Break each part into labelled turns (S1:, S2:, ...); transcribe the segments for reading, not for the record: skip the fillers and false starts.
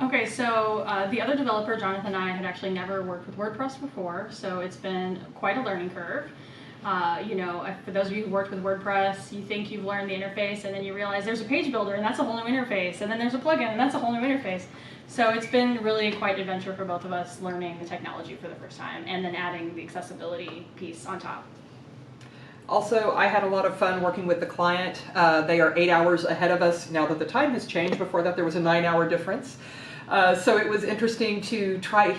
S1: Okay, so the other developer, Jonathan, and I had actually never worked with WordPress before, so it's been quite a learning curve. You know, for those of you who worked with WordPress, you think you've learned the interface, and then you realize there's a page builder, and that's a whole new interface, and then there's a plugin, and that's a whole new interface. So it's been really quite an adventure for both of us learning the technology for the first time, and then adding the accessibility piece on top.
S2: Also, I had a lot of fun working with the client. They are 8 hours ahead of us now that the time has changed. Before that, there was a 9-hour difference. So it was interesting to try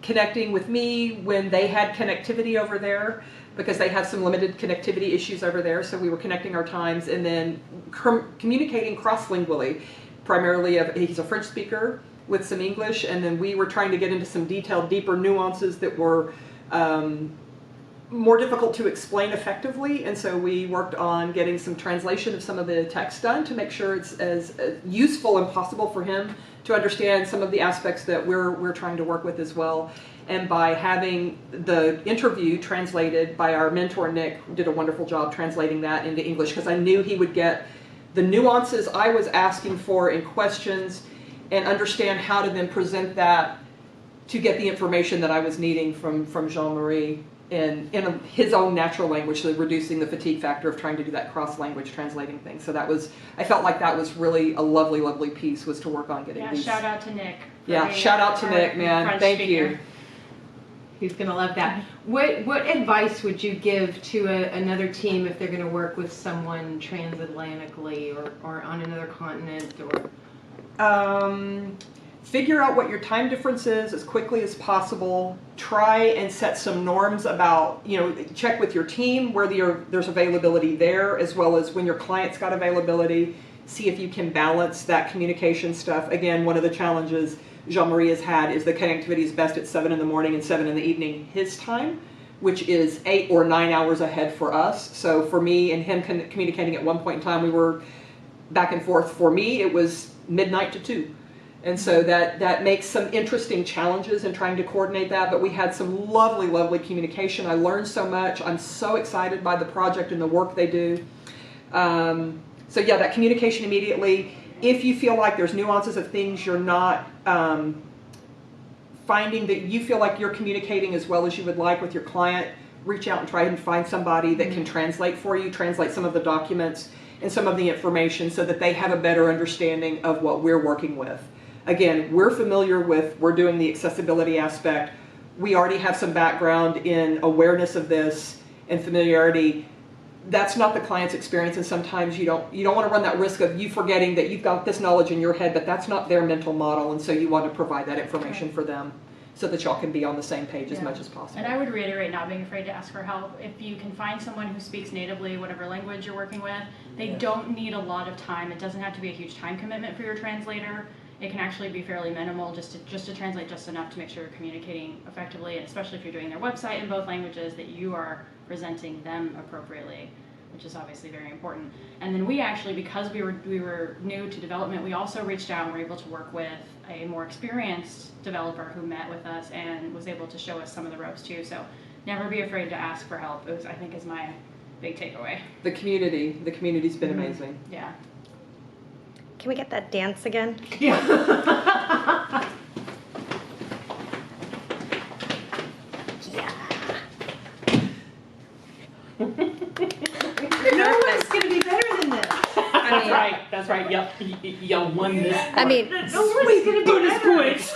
S2: connecting with me when they had connectivity over there, because they have some limited connectivity issues over there. So we were connecting our times and then communicating cross-lingually. Primarily, he's a French speaker with some English, and then we were trying to get into some detailed, deeper nuances that were more difficult to explain effectively, and so we worked on getting some translation of some of the text done to make sure it's as useful and possible for him to understand some of the aspects that we're trying to work with as well. And by having the interview translated by our mentor, Nick, did a wonderful job translating that into English, because I knew he would get the nuances I was asking for in questions and understand how to then present that to get the information that I was needing from Jean-Marie in his own natural language, so reducing the fatigue factor of trying to do that cross-language translating thing. So that was, I felt like that was really a lovely, lovely piece, was to work on getting these.
S1: Shout out to Nick.
S2: Yeah, shout out to Nick, man.
S1: French
S2: Thank
S1: speaker.
S2: you.
S3: He's going to love that. What advice would you give to another team if they're going to work with someone transatlantically or on another continent? Or
S2: Figure out what your time difference is as quickly as possible. Try and set some norms about, check with your team where there's availability there, as well as when your client's got availability. See if you can balance that communication stuff. Again, one of the challenges Jean-Marie has had is the connectivity is best at 7 in the morning and 7 in the evening his time, which is 8 or 9 hours ahead for us. So for me and him communicating at one point in time, we were back and forth. For me, it was midnight to 2. And so that makes some interesting challenges in trying to coordinate that, but we had some lovely, lovely communication. I learned so much. I'm so excited by the project and the work they do. So yeah, that communication immediately. If you feel like there's nuances of things you're not finding that you feel like you're communicating as well as you would like with your client, reach out and try and find somebody that can translate for you, translate some of the documents and some of the information so that they have a better understanding of what we're working with. Again, we're doing the accessibility aspect. We already have some background in awareness of this and familiarity. That's not the client's experience, and sometimes you don't want to run that risk of you forgetting that you've got this knowledge in your head, but that's not their mental model, and so you want to provide that information for them so that y'all can be on the same page as much as possible.
S1: And I would reiterate not being afraid to ask for help. If you can find someone who speaks natively, whatever language you're working with, they don't need a lot of time. It doesn't have to be a huge time commitment for your translator. It can actually be fairly minimal, just to translate just enough to make sure you're communicating effectively, and especially if you're doing their website in both languages, that you are presenting them appropriately, which is obviously very important. And then we actually, because we were new to development, we also reached out and were able to work with a more experienced developer who met with us and was able to show us some of the ropes too. So never be afraid to ask for help, I think is my big takeaway.
S2: The community's been amazing.
S1: Yeah.
S4: Can we get that dance again?
S3: yeah. No one's going to be better than this.
S2: That's right. Yep. Y'all won this.
S4: I mean,
S3: No one's going to be better.
S2: Points.